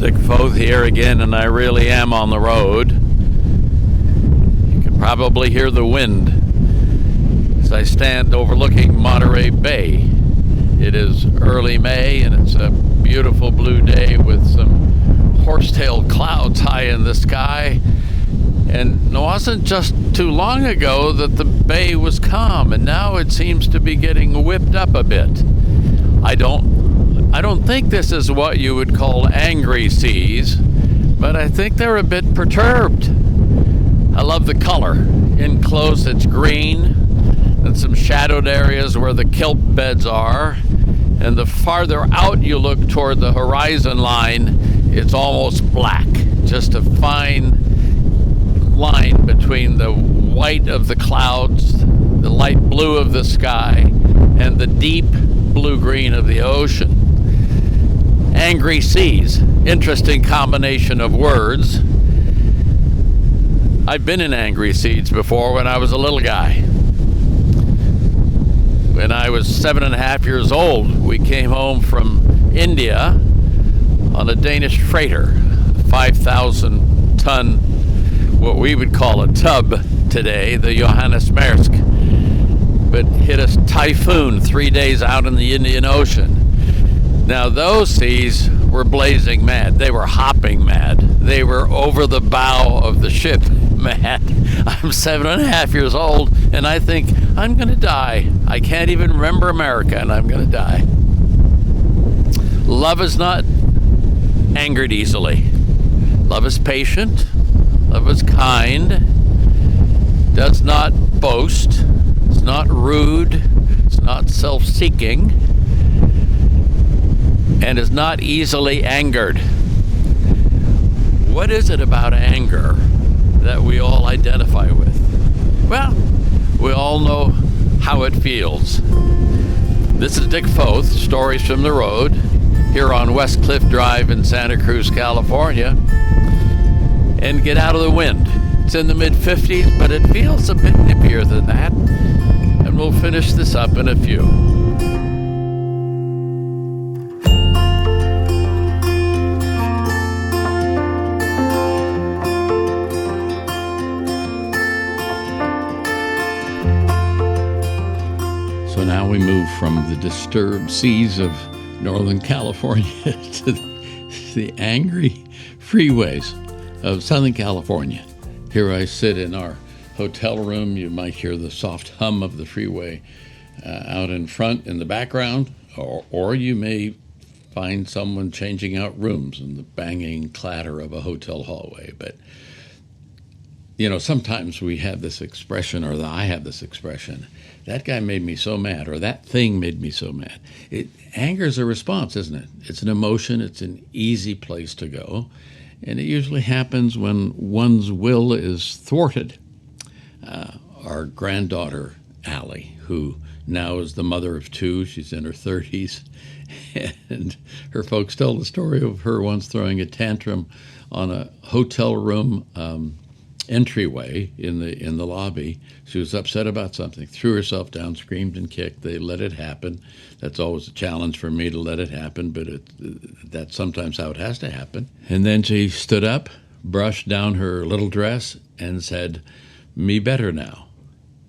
Dick Foth here again, and I really am on the road. You can probably hear the wind as I stand overlooking Monterey Bay. It is early May, and it's a beautiful blue day with some horsetail clouds high in the sky. And it wasn't just too long ago that the bay was calm, and now it seems to be getting whipped up a bit. I don't think this is what you would call angry seas, but I think they're a bit perturbed. I love the color. In close, it's green, and some shadowed areas where the kelp beds are. And the farther out you look toward the horizon line, it's almost black. Just a fine line between the white of the clouds, the light blue of the sky, and the deep blue-green of the ocean. Angry seas, interesting combination of words. I've been in angry seas before when I was a little guy. When I was 7.5 years old, we came home from India on a Danish freighter, 5,000-ton, what we would call a tub today, the Johannes Maersk, but hit a typhoon 3 days out in the Indian Ocean. Now those seas were blazing mad. They were hopping mad. They were over the bow of the ship mad. I'm 7.5 years old, and I think I'm going to die. I can't even remember America, and I'm going to die. Love is not angered easily. Love is patient. Love is kind. Does not boast. It's not rude. It's not self-seeking. And is not easily angered. What is it about anger that we all identify with? Well, we all know how it feels. This is Dick Foth, Stories from the Road, here on West Cliff Drive in Santa Cruz, California. And get out of the wind. It's in the mid-50s, but it feels a bit nippier than that. And we'll finish this up in a few. So now we move from the disturbed seas of Northern California to the angry freeways of Southern California. Here I sit in our hotel room. You might hear the soft hum of the freeway out in front in the background, or you may find someone changing out rooms and the banging clatter of a hotel hallway. But, you know, sometimes we have this expression, or I have this expression, that guy made me so mad, or that thing made me so mad. Anger is a response, isn't it? It's an emotion. It's an easy place to go. And it usually happens when one's will is thwarted. Our granddaughter, Allie, who now is the mother of two, she's in her 30s, and her folks tell the story of her once throwing a tantrum on a hotel room entryway in the lobby. She was upset about something, threw herself down, screamed and kicked. They let it happen. That's always a challenge for me to let it happen, but that's sometimes how it has to happen. And then she stood up, brushed down her little dress, and said, "Me better now."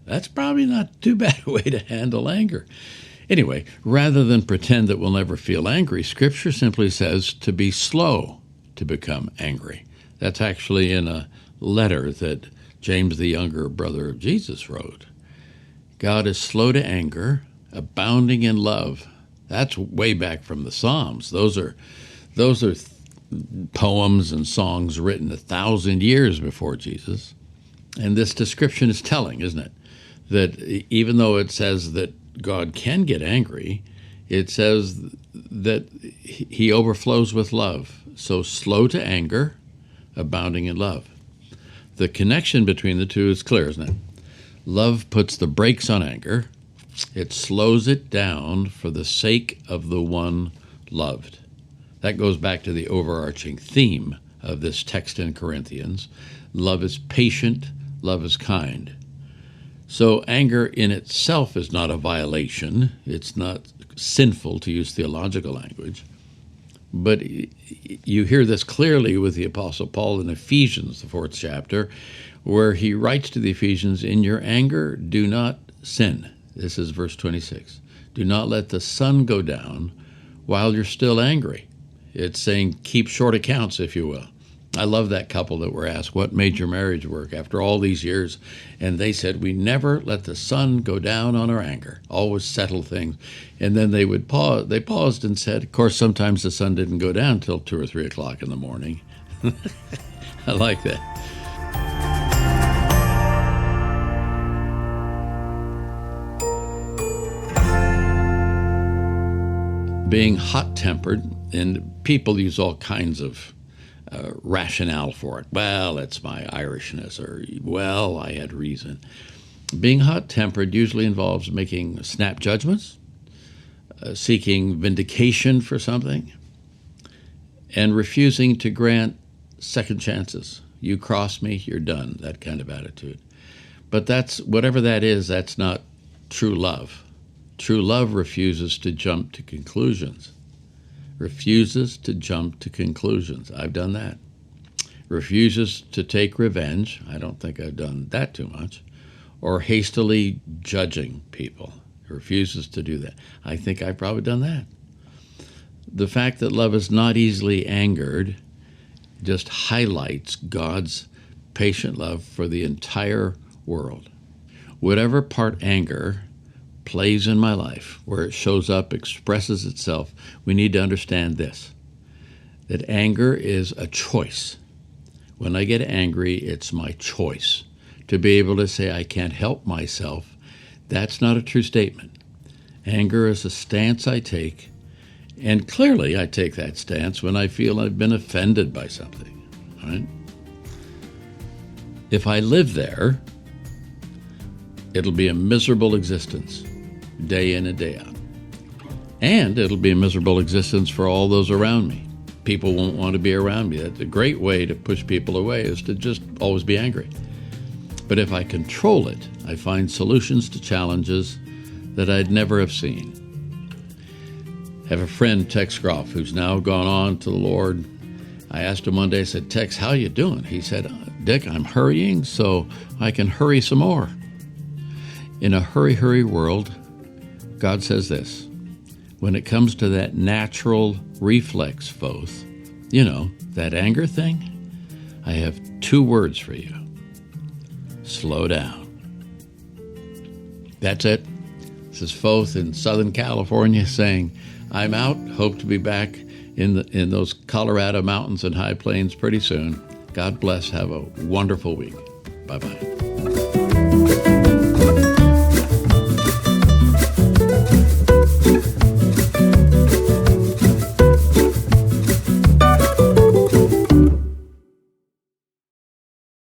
That's probably not too bad a way to handle anger. Anyway, rather than pretend that we'll never feel angry, Scripture simply says to be slow to become angry. That's actually in a letter that James, the younger brother of Jesus, wrote. God is slow to anger, abounding in love. That's way back from the Psalms. Those are poems and songs written 1,000 years before Jesus. And this description is telling, isn't it? That even though it says that God can get angry, it says that he overflows with love. So slow to anger, abounding in love. The connection between the two is clear, isn't it? Love puts the brakes on anger. It slows it down for the sake of the one loved. That goes back to the overarching theme of this text in Corinthians. Love is patient, love is kind. So anger in itself is not a violation. It's not sinful, to use theological language. But you hear this clearly with the Apostle Paul in Ephesians, the 4th chapter, where he writes to the Ephesians, in your anger, do not sin. This is verse 26. Do not let the sun go down while you're still angry. It's saying keep short accounts, if you will. I love that couple that were asked, what made your marriage work after all these years? And they said, we never let the sun go down on our anger, always settle things. And then they would pause. They paused and said, of course, sometimes the sun didn't go down till 2 or 3 o'clock in the morning. I like that. Being hot-tempered, and people use all kinds of rationale for it. Well, it's my Irishness, or, well, I had reason. Being hot-tempered usually involves making snap judgments, seeking vindication for something, and refusing to grant second chances. You cross me, you're done, that kind of attitude. But that's, whatever that is, that's not true love. True love refuses to jump to conclusions. Refuses to jump to conclusions. I've done that. Refuses to take revenge. I don't think I've done that too much. Or hastily judging people. Refuses to do that. I think I've probably done that. The fact that love is not easily angered just highlights God's patient love for the entire world. Whatever part anger plays in my life, where it shows up, expresses itself, we need to understand this, that anger is a choice. When I get angry, it's my choice. To be able to say I can't help myself, that's not a true statement. Anger is a stance I take, and clearly I take that stance when I feel I've been offended by something. Right? If I live there, it'll be a miserable existence, day in and day out. And it'll be a miserable existence for all those around me. People won't want to be around me. That's a great way to push people away, is to just always be angry. But if I control it, I find solutions to challenges that I'd never have seen. I have a friend, Tex Groff, who's now gone on to the Lord. I asked him one day, I said, Tex, how you doing? He said, Dick, I'm hurrying so I can hurry some more. In a hurry world, God says this, when it comes to that natural reflex, both, that anger thing, I have 2 words for you. Slow down. That's it. This is Foth in Southern California saying, I'm out, hope to be back in those Colorado mountains and high plains pretty soon. God bless. Have a wonderful week. Bye-bye.